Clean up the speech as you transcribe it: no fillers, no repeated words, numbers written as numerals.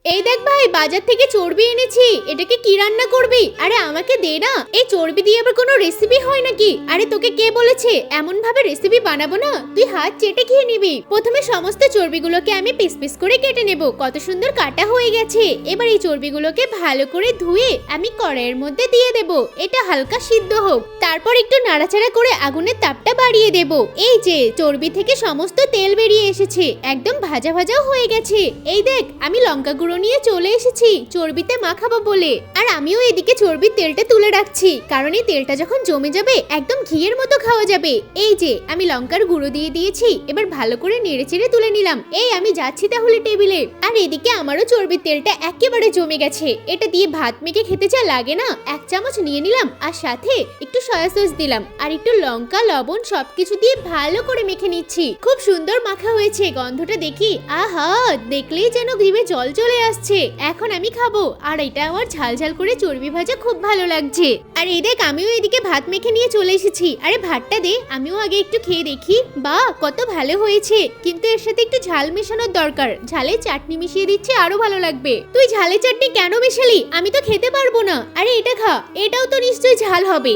এই দেখ ভাই, বাজার থেকে চর্বি এনেছি। এটাকে কি রান্না করবি? আরে আমাকে দে না। এই চর্বি দিয়ে আবার কোনো রেসিপি হয় নাকি? আরে তোকে কে বলেছে এমন ভাবে রেসিপি বানাবো না? তুই হাত চেটে খেয়ে নিবি। প্রথমে সমস্ত চর্বিগুলোকে আমি পিস পিস করে কেটে নেব। কত সুন্দর কাটা হয়ে গেছে। এবার এই চর্বিগুলোকে ভালো করে ধুয়ে আমি কড়াইয়ের মধ্যে দিয়ে দেব। এটা হালকা সিদ্ধ হোক। তারপর একটু নাড়াচাড়া করে আগুনের তাপটা বাড়িয়ে দেব। এই যে চর্বি থেকে সমস্ত তেল বেরিয়ে এসেছে, একদম ভাজা ভাজাও হয়ে গেছে। এই দেখ, আমি লঙ্কা গুঁড়ো নিয়ে চলে এসেছি চর্বিতে মাখাবো বলে। আর আমিও এদিকে চর্বির তেলটা তুলে রাখছি, কারণ এই তেলটা যখন জমে যাবে একদম ঘিয়ের মতো খাওয়া যাবে। এই যে আমি লঙ্কার গুঁড়ো দিয়ে দিয়েছি, এবার ভালো করে নেড়েচেড়ে তুলে নিলাম। এই আমি যাচ্ছি তাহলে টেবিলে। আর এদিকে আমারও চর্বির তেলটা একেবারে জমে গেছে। এটা দিয়ে ভাত মেখে খেতে যা লাগে না, 1 চামচ নিয়ে নিলাম। আর সাথে একটু সয়া সস দিলাম, আর একটু লঙ্কা লবণ সবকিছু দিয়ে ভালো করে মেখে নিচ্ছি। খুব সুন্দর মাখা হয়েছে, গন্ধটা দেখি আহা, দেখলেই যেন জিভে জল চলে আসছে। এখন আমি খাবো। আর এটা আমার ঝাল ঝাল করে চর্বি ভাজা খুব ভালো লাগছে। আর এই দেখ, আমিও এদিকে ভাত মেখে নিয়ে চলে এসেছি। আরে ভাতটা দে, আমিও আগে একটু খেয়ে দেখি। বাহ, কত ভালো হয়েছে। কিন্তু এর সাথে একটু ঝাল মেশানোর দরকার। ঝালের চাটনি মিশিয়ে দিচ্ছে, আরো ভালো লাগবে। তুই ঝালের চাটনি কেন মেশালি? আমি তো খেতে পারবো না। আরে এটা খা, এটাও তো নিশ্চয়ই ঝাল হবে।